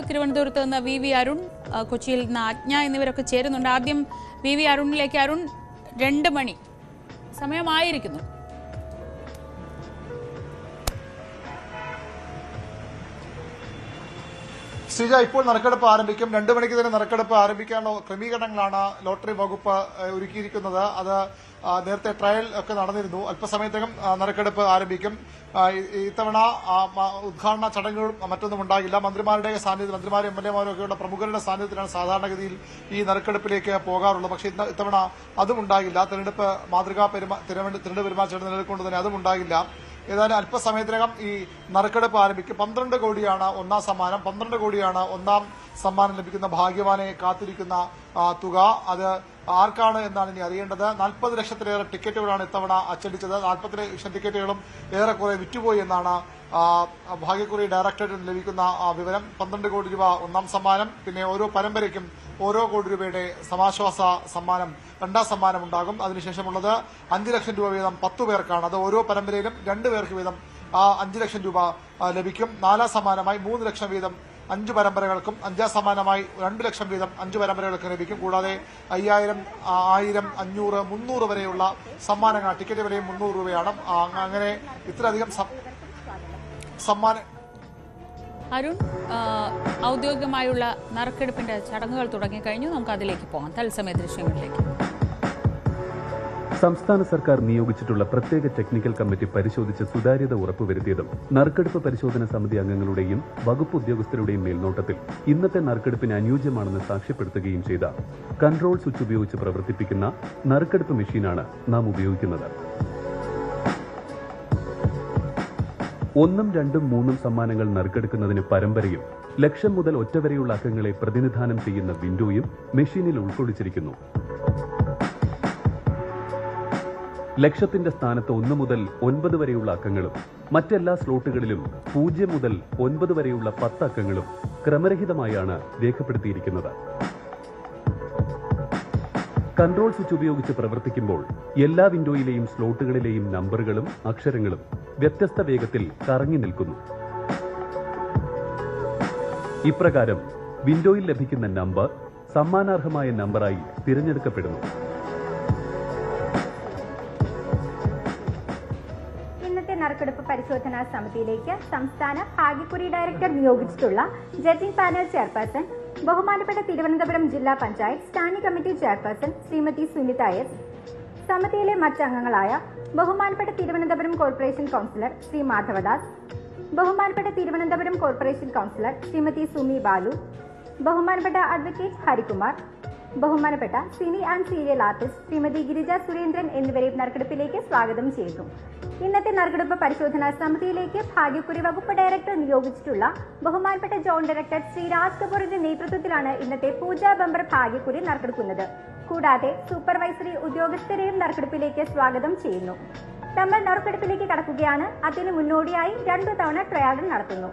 തിരുവനന്തപുരത്ത് നിന്ന് വി അരുൺ, കൊച്ചിയിൽ നിന്ന് ആജ്ഞ എന്നിവരൊക്കെ ചേരുന്നുണ്ട്. ആദ്യം വി അരുണിലേക്ക്. അരുൺ, 2 മണി സമയമായിരിക്കുന്നു. ശ്രീജ, ഇപ്പോൾ നറുക്കെടുപ്പ് ആരംഭിക്കും. 2 മണിക്ക് തന്നെ നറുക്കെടുപ്പ് ആരംഭിക്കാനുള്ള ക്രമീകരണങ്ങളാണ് ലോട്ടറി വകുപ്പ് ഒരുക്കിയിരിക്കുന്നത്. അത് നേരത്തെ ട്രയൽ ഒക്കെ നടന്നിരുന്നു. അല്പസമയത്തേക്കും നറുക്കെടുപ്പ് ആരംഭിക്കും. ഇത്തവണ ഉദ്ഘാടന ചടങ്ങുകളും മറ്റൊന്നും ഉണ്ടാകില്ല. മന്ത്രിമാരുടെ സാന്നിധ്യം, മന്ത്രിമാരും എംഎൽഎമാരും ഒക്കെയുള്ള പ്രമുഖരുടെ സാന്നിധ്യത്തിലാണ് സാധാരണഗതിയിൽ ഈ നറുക്കെടുപ്പിലേക്ക് പോകാറുള്ളത്. പക്ഷേ ഇത്തവണ അതും ഉണ്ടാകില്ല. തെരഞ്ഞെടുപ്പ് പെരുമാറ്റച്ചട്ടം നിലനിൽക്കൊണ്ട് തന്നെ അതും ഉണ്ടാകില്ല. ഏതായാലും അല്പസമയത്തിനകം ഈ നറുക്കെടുപ്പ് ആരംഭിക്കും. 12 കോടിയാണ് ഒന്നാം സമ്മാനം. 12 കോടിയാണ് ഒന്നാം സമ്മാനം ലഭിക്കുന്ന ഭാഗ്യവാനെ കാത്തിരിക്കുന്ന തുക. അത് ആർക്കാണ് എന്നാണ് ഇനി അറിയേണ്ടത്. 40 ലക്ഷത്തിലേറെ ടിക്കറ്റുകളാണ് ഇത്തവണ അച്ചടിച്ചത്. 40 ലക്ഷം ടിക്കറ്റുകളും ഏറെക്കുറെ വിറ്റുപോയി എന്നാണ് ഭാഗ്യക്കുറി ഡയറക്ടറേറ്റിന് ലഭിക്കുന്ന വിവരം. 12 കോടി രൂപ ഒന്നാം സമ്മാനം. പിന്നെ ഓരോ പരമ്പരയ്ക്കും ഓരോ കോടി രൂപയുടെ സമാശ്വാസ സമ്മാനം, 2ാം സമ്മാനം ഉണ്ടാകും. അതിനുശേഷമുള്ളത് 5 ലക്ഷം രൂപ വീതം 10 പേർക്കാണ്. അത് ഓരോ പരമ്പരയിലും 2 പേർക്ക് വീതം 5 ലക്ഷം രൂപ ലഭിക്കും. 4ാം സമ്മാനമായി 3 ലക്ഷം വീതം 5 പരമ്പരകൾക്കും, 5ാം സമ്മാനമായി 2 ലക്ഷം വീതം 5 പരമ്പരകൾക്കും ലഭിക്കും. കൂടാതെ 5000, 1000, 500, 300 വരെയുള്ള സമ്മാനങ്ങൾ. ടിക്കറ്റ് വിലയും 300 രൂപയാണ്. അങ്ങനെ ഇത്രയധികം സമ്മാനം. അരുൺ, ഔദ്യോഗികമായുള്ള നറുക്കെടുപ്പിന്റെ ചടങ്ങുകൾ തുടങ്ങിക്കഴിഞ്ഞു. നമുക്ക് അതിലേക്ക് പോകാം, തത്സമയ ദൃശ്യങ്ങളിലേക്ക്. സംസ്ഥാന സർക്കാർ നിയോഗിച്ചിട്ടുള്ള പ്രത്യേക ടെക്നിക്കൽ കമ്മിറ്റി പരിശോധിച്ച് സുതാര്യത ഉറപ്പുവരുത്തിയതും നറുക്കെടുപ്പ് പരിശോധന സമിതി അംഗങ്ങളുടെയും വകുപ്പ് ഉദ്യോഗസ്ഥരുടെയും മേൽനോട്ടത്തിൽ ഇന്നത്തെ നറുക്കെടുപ്പിന് അനുയോജ്യമാണെന്ന് സാക്ഷ്യപ്പെടുത്തുകയും ചെയ്ത കൺട്രോൾ സ്വിച്ച് ഉപയോഗിച്ച് പ്രവർത്തിപ്പിക്കുന്ന നറുക്കെടുപ്പ് മെഷീനാണ് നാം ഉപയോഗിക്കുന്നത്. 1, 2, 3 സമ്മാനങ്ങൾ നറുക്കെടുക്കുന്നതിന് പരമ്പരയും ലക്ഷം മുതൽ ഒറ്റ വരെയുള്ള അക്കങ്ങളെ പ്രതിനിധാനം ചെയ്യുന്ന വിൻഡോയും മെഷീനിൽ ഉൾക്കൊള്ളിച്ചിരിക്കുന്നു. ലക്ഷത്തിന്റെ സ്ഥാനത്ത് 1 മുതൽ 9 വരെയുള്ള അക്കങ്ങളും മറ്റെല്ലാ സ്ലോട്ടുകളിലും 0 മുതൽ 9 വരെയുള്ള 10 അക്കങ്ങളും ക്രമരഹിതമായാണ് രേഖപ്പെടുത്തിയിരിക്കുന്നത്. കൺട്രോൾ സ്വിച്ച് ഉപയോഗിച്ച് പ്രവർത്തിക്കുമ്പോൾ എല്ലാ വിൻഡോയിലെയും സ്ലോട്ടുകളിലെയും നമ്പറുകളും അക്ഷരങ്ങളും വ്യത്യസ്ത വേഗത്തിൽ കറങ്ങി നിൽക്കുന്നു. ഇപ്രകാരം വിൻഡോയിൽ ലഭിക്കുന്ന നമ്പർ സമ്മാനാർഹമായ നമ്പറായി തിരഞ്ഞെടുക്കപ്പെടുന്നു. ഇന്നത്തെ നറുക്കെടുപ്പ് പരിശോധനാ സമിതിയിലേക്ക് സംസ്ഥാന ഭാഗ്യക്കുറി ഡയറക്ടർ നിയോഗിച്ചിട്ടുള്ള ജഡ്ജിംഗ് പാനൽ ചെയർപേഴ്സൺ, ബഹുമാനപ്പെട്ട തിരുവനന്തപുരം ജില്ലാ panchayat standing committee chairperson Shrimati Sunitha S, സമിതിയിലെ മറ്റംഗങ്ങളായ ബഹുമാനപ്പെട്ട തിരുവനന്തപുരം കോർപ്പറേഷൻ കൗൺസിലർ ശ്രീ മാധവദാസ്, ബഹുമാനപ്പെട്ട തിരുവനന്തപുരം കോർപ്പറേഷൻ കൗൺസിലർ ശ്രീമതി സുമി ബാലു, ബഹുമാനപ്പെട്ട അഡ്വക്കേറ്റ് ഹരികുമാർ, ബഹുമാനപ്പെട്ട cine and serial artist Shrimati Girija Surendran എന്നിവരെയും നറുക്കെടുപ്പിലേക്ക് സ്വാഗതം ചെയ്യുന്നു. ഇന്നത്തെ നറുക്കെടുപ്പ് പരിശോധനാ സമിതിയിലേക്ക് ഭാഗ്യക്കുറി വകുപ്പ് ഡയറക്ടർ നിയോഗിച്ചിട്ടുള്ള ബഹുമാനപ്പെട്ട ജോൺ ഡയറക്ടർ ശ്രീ രാജ് കപൂറിന്റെ നേതൃത്വത്തിലാണ് ഇന്നത്തെ പൂജാ ബമ്പർ ഭാഗ്യക്കുറി നറുക്കെടുക്കുന്നത്. കൂടാതെ സൂപ്പർവൈസറി ഉദ്യോഗസ്ഥരെയും നറുക്കെടുപ്പിലേക്ക് സ്വാഗതം ചെയ്യുന്നു. നമ്മൾ നറുക്കെടുപ്പിലേക്ക് കടക്കുകയാണ്. അതിന് മുന്നോടിയായി 2 തവണ ട്രയൽ നടത്തുന്നു.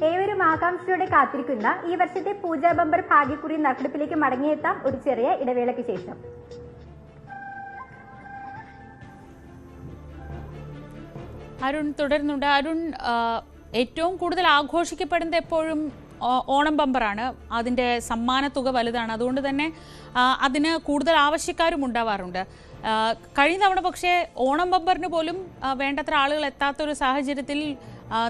ഏവരും ആകാംക്ഷയോടെ കാത്തിരിക്കുന്ന ഈ വർഷത്തെ പൂജാ ബമ്പർ ഭാഗ്യക്കുറി നറുക്കെടുപ്പിലേക്ക് മടങ്ങിയെത്താം ഒരു ചെറിയ ഇടവേളയ്ക്ക് ശേഷം. അരുൺ തുടരുന്നുണ്ട്. അരുൺ, ഏറ്റവും കൂടുതൽ ആഘോഷിക്കപ്പെടുന്നത് എപ്പോഴും ഓണം ബമ്പറാണ്. അതിൻ്റെ സമ്മാനത്തുക വലുതാണ്. അതുകൊണ്ട് തന്നെ അതിന് കൂടുതൽ ആവശ്യക്കാരും ഉണ്ടാവാറുണ്ട്. കഴിഞ്ഞ തവണ പക്ഷേ ഓണം ബമ്പറിന് പോലും വേണ്ടത്ര ആളുകൾ എത്താത്തൊരു സാഹചര്യത്തിൽ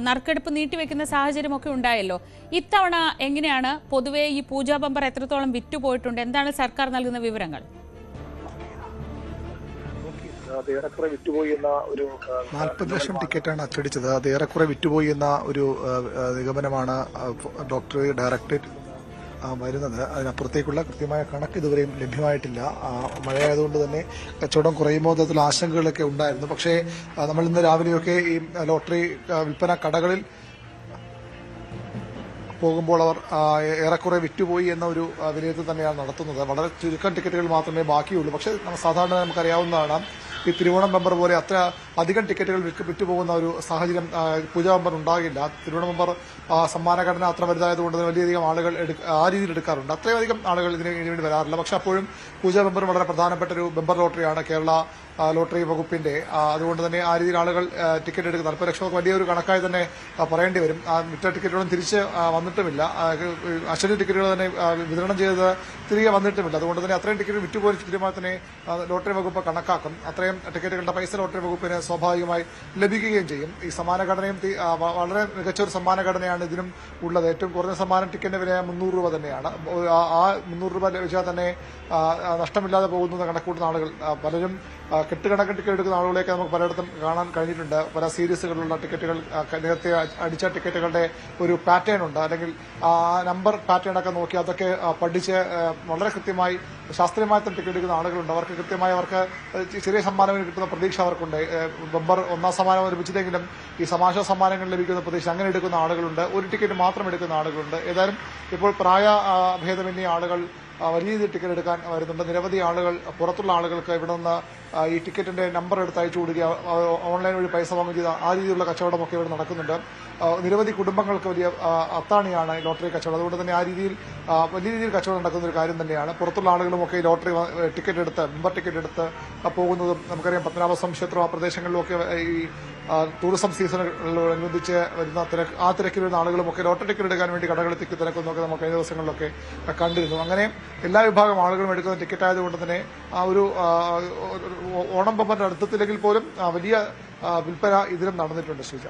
നറുക്കെടുപ്പ് നീട്ടിവെക്കുന്ന സാഹചര്യമൊക്കെ ഉണ്ടായല്ലോ. ഇത്തവണ എങ്ങനെയാണ് പൊതുവെ ഈ പൂജാ ബമ്പർ എത്രത്തോളം വിറ്റുപോയിട്ടുണ്ട്? എന്താണ് സർക്കാർ നൽകുന്ന വിവരങ്ങൾ? 40 ലക്ഷം ടിക്കറ്റാണ് അച്ചടിച്ചത്. അത് ഏറെക്കുറെ വിറ്റുപോയി എന്ന ഒരു നിഗമനമാണ് ഡോക്ടർ ഡയറക്ടറേറ്റ് വരുന്നത്. അതിനപ്പുറത്തേക്കുള്ള കൃത്യമായ കണക്ക് ഇതുവരെയും ലഭ്യമായിട്ടില്ല. മഴയായതുകൊണ്ട് തന്നെ കച്ചവടം കുറയുമോ തരത്തിലുള്ള ആശങ്കകളൊക്കെ ഉണ്ടായിരുന്നു. പക്ഷേ നമ്മൾ ഇന്ന് രാവിലെയൊക്കെ ഈ ലോട്ടറി വിൽപ്പന കടകളിൽ പോകുമ്പോൾ അവർ ഏറെക്കുറെ വിറ്റുപോയി എന്ന ഒരു വിലയിരുത്തൽ തന്നെയാണ് നടത്തുന്നത്. വളരെ ചുരുക്കം ടിക്കറ്റുകൾ മാത്രമേ ബാക്കിയുള്ളൂ. പക്ഷേ സാധാരണ നമുക്കറിയാവുന്നതാണ്, ഈ തിരുവോണം ബമ്പർ പോലെ അത്ര അധികം ടിക്കറ്റുകൾ വിറ്റുപോകുന്ന ഒരു സാഹചര്യം പൂജ ബമ്പർ ഉണ്ടാകില്ല. തിരുവോണം ബമ്പർ സമ്മാനഘടന അത്ര വലുതായതുകൊണ്ട് തന്നെ വലിയധികം ആളുകൾ ആ രീതിയിൽ എടുക്കാറുണ്ട്. അത്രയധികം ആളുകൾ ഇതിനു വേണ്ടി വരാറില്ല. പക്ഷെ അപ്പോഴും പൂജ ബമ്പർ വളരെ പ്രധാനപ്പെട്ട ഒരു ബമ്പർ ലോട്ടറിയാണ് കേരള ലോട്ടറി വകുപ്പിന്റെ. അതുകൊണ്ട് തന്നെ ആ രീതിയിൽ ആളുകൾ ടിക്കറ്റ് എടുക്കുന്നത് 40 ലക്ഷം വലിയൊരു കണക്കായി തന്നെ പറയേണ്ടി വരും. വിറ്റ ടിക്കറ്റുകളും തിരിച്ച് വന്നിട്ടുമില്ല. അശ്വതി ടിക്കറ്റുകൾ തന്നെ വിതരണം ചെയ്തത് തിരികെ വന്നിട്ടുമില്ല. അതുകൊണ്ട് തന്നെ അത്രയും ടിക്കറ്റ് വിറ്റുപോയി കൃത്യമായി തന്നെ ലോട്ടറി വകുപ്പ് കണക്കാക്കും. അത്രയും ടിക്കറ്റുകളുടെ പൈസ ലോട്ടറി വകുപ്പിന് സ്വാഭാവികമായി ലഭിക്കുകയും ചെയ്യും. ഈ സമ്മാനഘടനയും വളരെ മികച്ച ഒരു സമ്മാനഘടനയാണ് ഇതിനും ഉള്ളത്. ഏറ്റവും കുറഞ്ഞ സമ്മാനം ടിക്കറ്റിന്റെ വില 300 രൂപ തന്നെയാണ്. ആ 300 രൂപ ലഭിച്ചാൽ തന്നെ നഷ്ടമില്ലാതെ പോകുന്ന കണക്കൂട്ടുന്ന ആളുകൾ പലരും കെട്ടുകണക്കിന് ടിക്കറ്റ് എടുക്കുന്ന ആളുകളെയൊക്കെ നമുക്ക് പലയിടത്തും കാണാൻ കഴിഞ്ഞിട്ടുണ്ട്. പല സീരീസുകളിലുള്ള ടിക്കറ്റുകൾ നേരത്തെ അടിച്ച ടിക്കറ്റുകളുടെ ഒരു പാറ്റേൺ ഉണ്ട്, അല്ലെങ്കിൽ ആ നമ്പർ പാറ്റേൺ ഒക്കെ നോക്കി അതൊക്കെ പഠിച്ച് വളരെ കൃത്യമായി ശാസ്ത്രീയമായി തന്നെ ടിക്കറ്റ് എടുക്കുന്ന ആളുകളുണ്ട്. അവർക്ക് കൃത്യമായി അവർക്ക് ചെറിയ സമ്മാനങ്ങൾ കിട്ടുന്ന പ്രതീക്ഷ അവർക്കുണ്ട്. ബമ്പർ ഒന്നാം സമ്മാനം ലഭിച്ചില്ലെങ്കിലും ഈ സമാശ സമ്മാനങ്ങൾ ലഭിക്കുന്ന പ്രതീക്ഷ അങ്ങനെ എടുക്കുന്ന ആളുകളുണ്ട്. ഒരു ടിക്കറ്റ് മാത്രം എടുക്കുന്ന ആളുകളുണ്ട്. ഏതായാലും ഇപ്പോൾ പ്രായ ഭേദമന്യേ ആളുകൾ വലിയ രീതിയിൽ ടിക്കറ്റ് എടുക്കാൻ വരുന്നുണ്ട്. നിരവധി ആളുകൾ പുറത്തുള്ള ആളുകൾക്ക് ഇവിടെ നിന്ന് ഈ ടിക്കറ്റിന്റെ നമ്പർ എടുത്ത് അയച്ചു കൊടുക്കുക, ഓൺലൈൻ വഴി പൈസ വാങ്ങുക, ആ രീതിയിലുള്ള കച്ചവടമൊക്കെ ഇവിടെ നടക്കുന്നുണ്ട്. നിരവധി കുടുംബങ്ങൾക്ക് വലിയ അത്താണിയാണ് ലോട്ടറി കച്ചവടം. അതുകൊണ്ട് തന്നെ ആ രീതിയിൽ വലിയ രീതിയിൽ കച്ചവടം നടക്കുന്ന ഒരു കാര്യം തന്നെയാണ്. പുറത്തുള്ള ആളുകളുമൊക്കെ ഈ ലോട്ടറി ടിക്കറ്റ് എടുത്ത് മെമ്പർ ടിക്കറ്റ് എടുത്ത് പോകുന്നതും നമുക്കറിയാം. പത്മനാഭസ്വാമി ക്ഷേത്രം ആ പ്രദേശങ്ങളിലൊക്കെ ഈ ടൂറിസം സീസണോടനുബന്ധിച്ച് വരുന്ന ആ തിരക്കിൽ വരുന്ന ആളുകളുമൊക്കെ ലോട്ടറി ടിക്കറ്റ് എടുക്കാൻ വേണ്ടി കടകളിൽ തിരക്കുന്നൊക്കെ നമുക്ക് കഴിഞ്ഞ ദിവസങ്ങളിലൊക്കെ കണ്ടിരുന്നു. അങ്ങനെ എല്ലാ വിഭാഗം ആളുകളും എടുക്കുന്ന ടിക്കറ്റ് ആയതുകൊണ്ട് തന്നെ ആ ഒരു ഓണം ബമ്പറിന്റെ അടുത്തെത്തില്ലെങ്കിൽ പോലും വലിയ വിൽപ്പന ഇതിലും നടന്നിട്ടുണ്ട്. ശ്രീജ,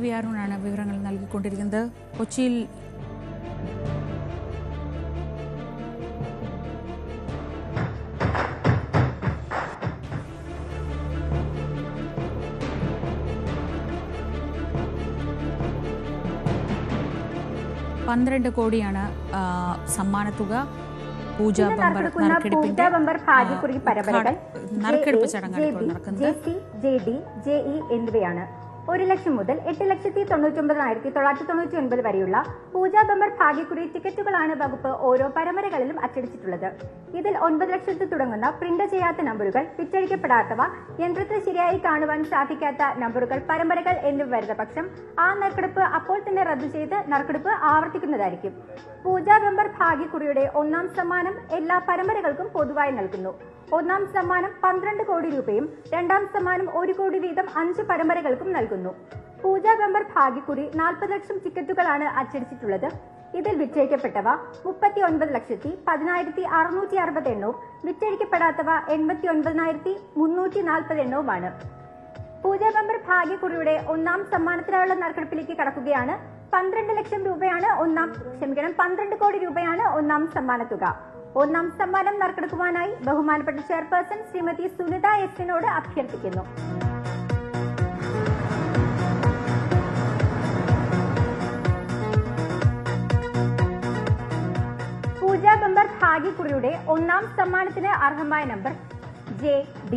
ബി അരുണാണ് വിവരങ്ങൾ നൽകിക്കൊണ്ടിരിക്കുന്നത്. കൊച്ചിയിൽ $12 കോടിയാണ് സമ്മാനത്തുക. പൂജ ബമ്പർ നറുക്കെടുപ്പ് ചടങ്ങാണ് ഇപ്പോൾ നടക്കുന്നത്. JE എന്നിവയാണ് 1 ലക്ഷം മുതൽ 8,99,999 വരെയുള്ള പൂജ ബമ്പർ ഭാഗ്യക്കുറി ടിക്കറ്റുകളാണ് വകുപ്പ് ഓരോ പരമ്പരകളിലും അച്ചടിച്ചിട്ടുള്ളത്. ഇതിൽ 9 ലക്ഷത്തിൽ തുടങ്ങുന്ന പ്രിന്റ് ചെയ്യാത്ത നമ്പറുകൾ, വിറ്റഴിക്കപ്പെടാത്തവ, യന്ത്രത്തിൽ ശരിയായി കാണുവാൻ സാധിക്കാത്ത നമ്പറുകൾ, പരമ്പരകൾ എന്നിവ വരുന്ന പക്ഷം ആ നറുക്കെടുപ്പ് അപ്പോൾ തന്നെ റദ്ദു ചെയ്ത് നറുക്കെടുപ്പ് ആവർത്തിക്കുന്നതായിരിക്കും. പൂജ ബമ്പർ ഭാഗ്യക്കുറിയുടെ 1ാം സമ്മാനം എല്ലാ പരമ്പരകൾക്കും പൊതുവായി നൽകുന്നു. 1ാം സമ്മാനം 12 കോടി രൂപയും 2ാം സമ്മാനം 1 കോടി വീതം 5 പരമ്പരകൾക്കും നൽകുന്നു. പൂജ ബമ്പർ ഭാഗ്യക്കുറി 40 ലക്ഷം ടിക്കറ്റുകളാണ് അച്ചടിച്ചിട്ടുള്ളത്. ഇതിൽ വിറ്റഴിക്കപ്പെട്ടവ 39,10,660 എണ്ണവും വിറ്റഴിക്കപ്പെടാത്തവ 89,340 എണ്ണവുമാണ്. പൂജ ബമ്പർ ഭാഗ്യക്കുറിയുടെ 1ാം സമ്മാനത്തിനായുള്ള നറുക്കെടുപ്പിലേക്ക് കടക്കുകയാണ്. 12 കോടി രൂപയാണ് 1ാം സമ്മാനത്തുക. 1ാം സമ്മാനം നറുക്കെടുക്കുവാനായി ബഹുമാനപ്പെട്ട ചെയർപേഴ്സൺ ശ്രീമതി സുനിത എസിനോട് അഭ്യർത്ഥിക്കുന്നു. പൂജ ബമ്പർ ഭാഗ്യക്കുറിയുടെ 1ാം സമ്മാനത്തിന് അർഹമായ നമ്പർ JD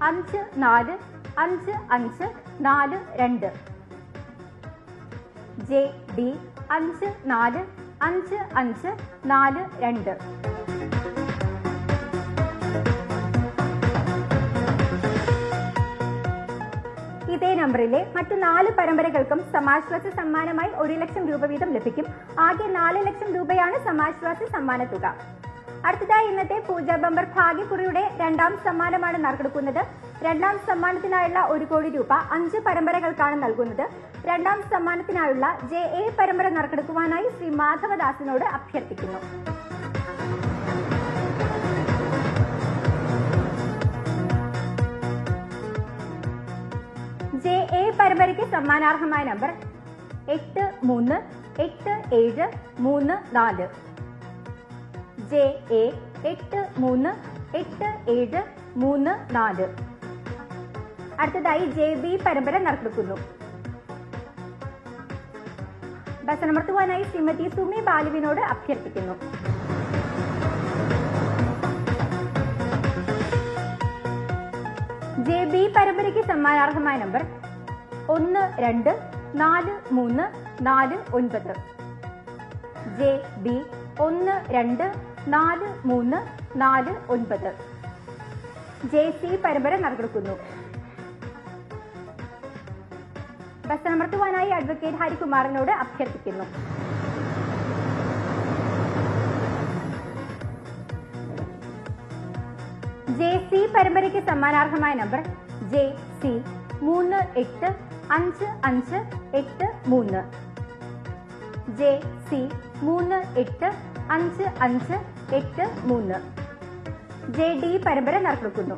545542. JD 545542. ഇതേ നമ്പറിലെ മറ്റു 4 പരമ്പരകൾക്കും സമാശ്വാസ സമ്മാനമായി 1 ലക്ഷം രൂപ വീതം ലഭിക്കും. ആകെ 4 ലക്ഷം രൂപയാണ് സമാശ്വാസ സമ്മാന തുക. അടുത്തതായി ഇന്നത്തെ പൂജ ബമ്പർ ഭാഗ്യക്കുറിയുടെ 2ാം സമ്മാനമാണ് നറുക്കെടുക്കുന്നത്. 2ാം സമ്മാനത്തിനായുള്ള 1 കോടി രൂപ 5 പരമ്പരകൾക്കാണ് നൽകുന്നത്. 2ാം സമ്മാനത്തിനായുള്ള JA പരമ്പര നറുക്കെടുക്കുവാനായി ശ്രീ മാധവദാസിനോട് അഭ്യർത്ഥിക്കുന്നു. JA പരമ്പരയ്ക്ക് സമ്മാനാർഹമായ നമ്പർ 838734. JA 838734. അടുത്തതായി JB പരമ്പര നറുക്കെടുക്കുന്നു. ബസനമർത്തുവാനായി ശ്രീമതി സുമി ബാലുവിനോട് അഭ്യർത്ഥിക്കുന്നു. JB പരമ്പരയ്ക്ക് സമ്മാനാർഹമായ നമ്പർ 124349. JB 124349. JC പരമ്പര നറുക്കെടുക്കുന്നു. ബസ് അമർത്തുവാനായി അഡ്വക്കേറ്റ് ഹരികുമാറിനോട് അഭ്യർത്ഥിക്കുന്നു. JC പരമ്പരയ്ക്ക് സമ്മാനാർഹമായ നമ്പർ JC 385583. JC 385583. JD പരമ്പര നറുക്കെടുക്കുന്നു.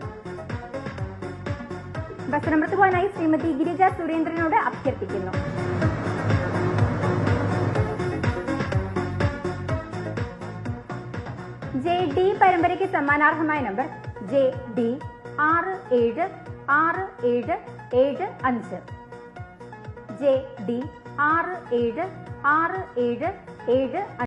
ബസ് അമർത്തുവാനായി ശ്രീമതി ഗിരിജ സുരേന്ദ്രനോട് അഭ്യർത്ഥിക്കുന്നു. JD പരമ്പരയ്ക്ക് സമ്മാനാർഹമായ നമ്പർ JD 676775. JD 676775.